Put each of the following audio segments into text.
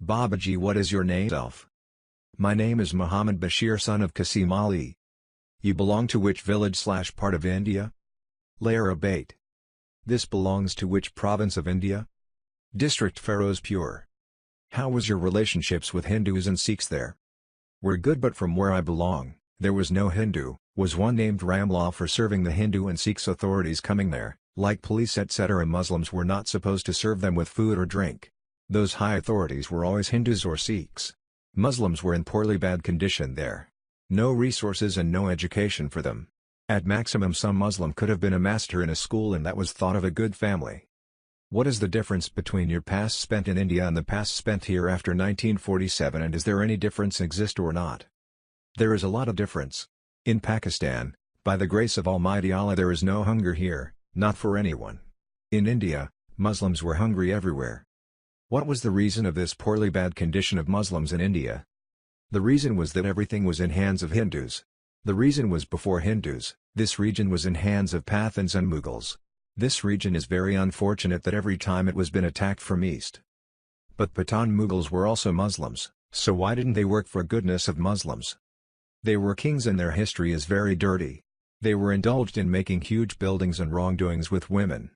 Babaji, what is your name? Self. My name is Muhammad Bashir, son of Qasim Ali. You belong to which village/part of India? Layer Abate. This belongs to which province of India? District Firozpur. How was your relationships with Hindus and Sikhs there? We're good, but from where I belong, there was no Hindu, was one named Ramlal for serving the Hindu and Sikhs authorities coming there, like police etc. Muslims were not supposed to serve them with food or drink. Those high authorities were always Hindus or Sikhs. Muslims were in poorly bad condition there. No resources and no education for them. At maximum some Muslim could have been a master in a school, and that was thought of a good family. What is the difference between your past spent in India and the past spent here after 1947, and is there any difference exist or not? There is a lot of difference. In Pakistan, by the grace of Almighty Allah, there is no hunger here, not for anyone. In India, Muslims were hungry everywhere. What was the reason of this poorly bad condition of Muslims in India? The reason was that everything was in hands of Hindus. The reason was before Hindus, this region was in hands of Pathans and Mughals. This region is very unfortunate that every time it was been attacked from east. But Pathan Mughals were also Muslims, so why didn't they work for goodness of Muslims? They were kings and their history is very dirty. They were indulged in making huge buildings and wrongdoings with women.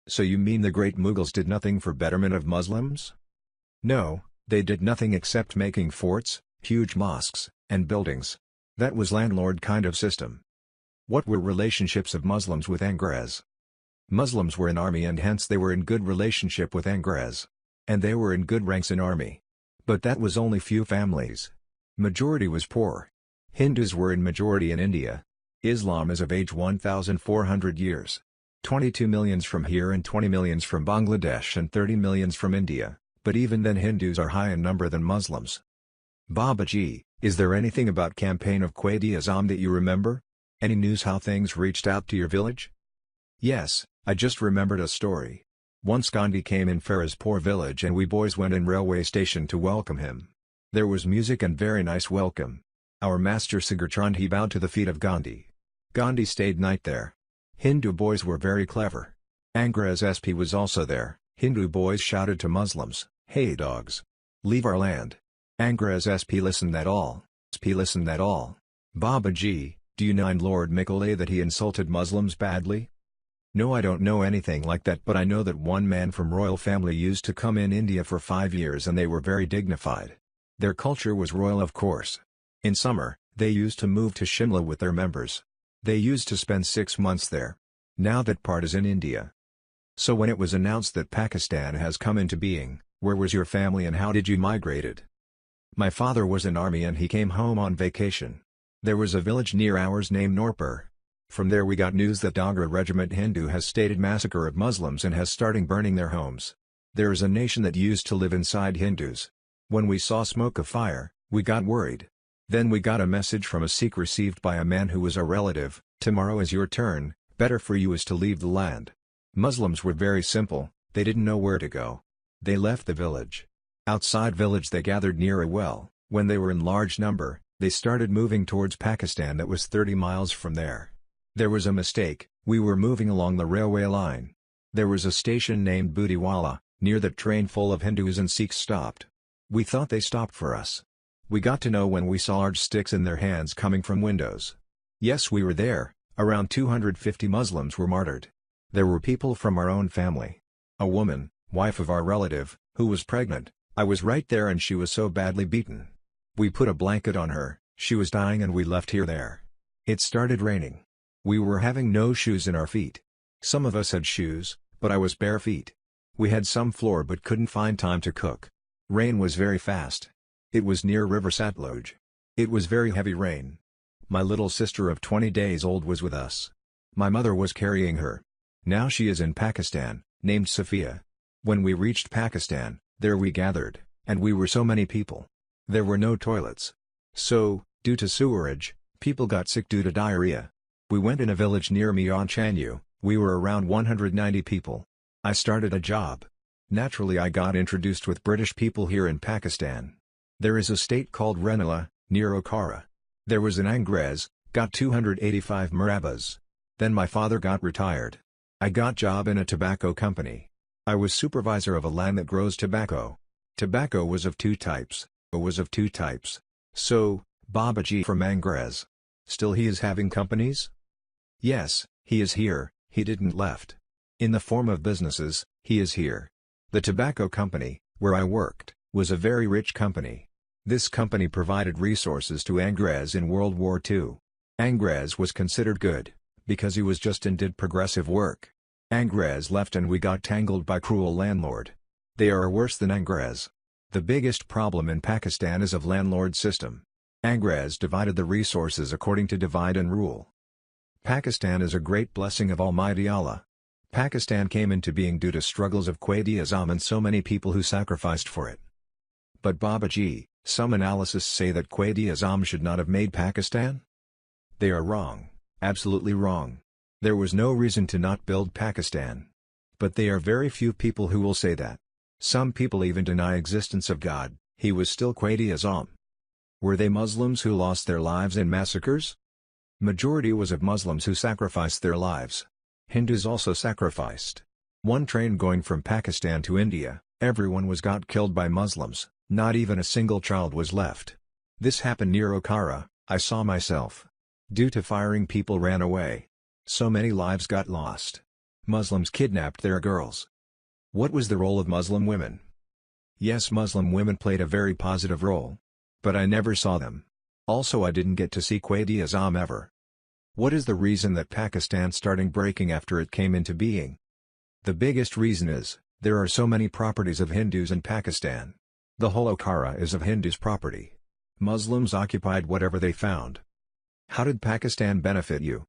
So you mean the great Mughals did nothing for betterment of Muslims? No, they did nothing except making forts, huge mosques, and buildings. That was landlord kind of system. What were relationships of Muslims with Angrez? Muslims were in army and hence they were in good relationship with Angrez. And they were in good ranks in army. But that was only few families. Majority was poor. Hindus were in majority in India. Islam is of age 1,400 years. 22 millions from here and 20 millions from Bangladesh and 30 millions from India, but even then Hindus are high in number than Muslims. Babaji, is there anything about campaign of Quaid-e-Azam that you remember? Any news how things reached out to your village? Yes, I just remembered a story. Once Gandhi came in Firozpur village and we boys went in railway station to welcome him. There was music and very nice welcome. Our master Sigarchand he bowed to the feet of Gandhi. Gandhi stayed night there. Hindu boys were very clever. Angrez SP was also there. Hindu boys shouted to Muslims, "Hey dogs! Leave our land!" Angrez SP listened at all. Babaji, do you know Lord Mikulay that he insulted Muslims badly? No, I don't know anything like that, but I know that one man from royal family used to come in India for 5 years and they were very dignified. Their culture was royal, of course. In summer, they used to move to Shimla with their members. They used to spend 6 months there. Now that part is in India. So when it was announced that Pakistan has come into being, where was your family and how did you migrated? My father was in army and he came home on vacation. There was a village near ours named Norpur. From there we got news that Dogra Regiment Hindu has stated massacre of Muslims and has starting burning their homes. There is a nation that used to live inside Hindus. When we saw smoke of fire, we got worried. Then we got a message from a Sikh received by a man who was a relative, "Tomorrow is your turn, better for you is to leave the land." Muslims were very simple, they didn't know where to go. They left the village. Outside village they gathered near a well. When they were in large number, they started moving towards Pakistan that was 30 miles from there. There was a mistake, we were moving along the railway line. There was a station named Bootiwala, near that train full of Hindus and Sikhs stopped. We thought they stopped for us. We got to know when we saw large sticks in their hands coming from windows. Yes, we were there, around 250 Muslims were martyred. There were people from our own family. A woman, wife of our relative, who was pregnant, I was right there and she was so badly beaten. We put a blanket on her, she was dying and we left her there. It started raining. We were having no shoes in our feet. Some of us had shoes, but I was bare feet. We had some floor but couldn't find time to cook. Rain was very fast. It was near River Satluj. It was very heavy rain. My little sister of 20 days old was with us. My mother was carrying her. Now she is in Pakistan, named Safia. When we reached Pakistan, there we gathered, and we were so many people. There were no toilets. So, due to sewerage, people got sick due to diarrhea. We went in a village near Mian Chanyu, we were around 190 people. I started a job. Naturally I got introduced with British people here in Pakistan. There is a state called Renala, near Okara. There was an Angrez, got 285 Marabbas. Then my father got retired. I got job in a tobacco company. I was supervisor of a land that grows tobacco. Tobacco was of two types. So, Babaji from Angrez. Still he is having companies? Yes, he is here, he didn't left. In the form of businesses, he is here. The tobacco company, where I worked, was a very rich company. This company provided resources to Angrez in World War II. Angrez was considered good, because he was just and did progressive work. Angrez left and we got tangled by cruel landlord. They are worse than Angrez. The biggest problem in Pakistan is of landlord system. Angrez divided the resources according to divide and rule. Pakistan is a great blessing of Almighty Allah. Pakistan came into being due to struggles of Quaid-e-Azam and so many people who sacrificed for it. But Babaji, some analysts say that Quaid-e-Azam should not have made Pakistan? They are wrong, absolutely wrong. There was no reason to not build Pakistan. But there are very few people who will say that. Some people even deny existence of God. He was still Quaid-e-Azam. Were they Muslims who lost their lives in massacres? Majority was of Muslims who sacrificed their lives. Hindus also sacrificed. One train going from Pakistan to India, everyone got killed by Muslims, not even a single child was left. This happened near Okara, I saw myself. Due to firing people ran away. So many lives got lost. Muslims kidnapped their girls. What was the role of Muslim women? Yes, Muslim women played a very positive role. But I never saw them. Also I didn't get to see Quaid-e-Azam ever. What is the reason that Pakistan started breaking after it came into being? The biggest reason is, there are so many properties of Hindus in Pakistan. The whole Okara is of Hindus' property. Muslims occupied whatever they found. How did Pakistan benefit you?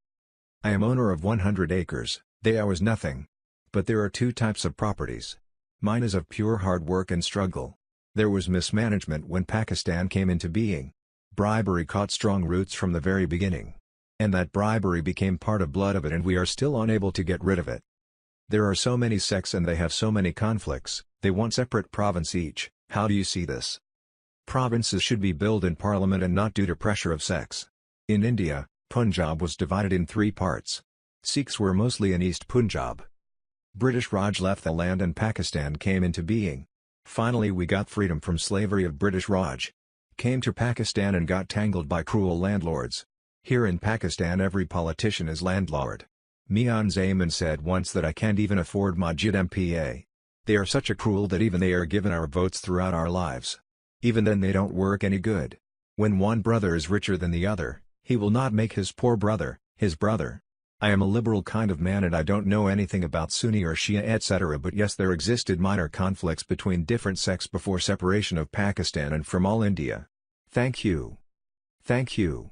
I am owner of 100 acres, I was nothing. But there are two types of properties. Mine is of pure hard work and struggle. There was mismanagement when Pakistan came into being. Bribery caught strong roots from the very beginning. And that bribery became part of blood of it and we are still unable to get rid of it. There are so many sects and they have so many conflicts, they want separate province each. How do you see this? Provinces should be built in parliament and not due to pressure of sects. In India, Punjab was divided in 3 parts. Sikhs were mostly in East Punjab. British Raj left the land and Pakistan came into being. Finally we got freedom from slavery of British Raj. Came to Pakistan and got tangled by cruel landlords. Here in Pakistan every politician is landlord. Mian Zaman said once that I can't even afford Majid MPA. They are such a cruel that even they are given our votes throughout our lives. Even then they don't work any good. When one brother is richer than the other, he will not make his poor brother, his brother. I am a liberal kind of man and I don't know anything about Sunni or Shia etc. But yes, there existed minor conflicts between different sects before separation of Pakistan and from all India. Thank you. Thank you.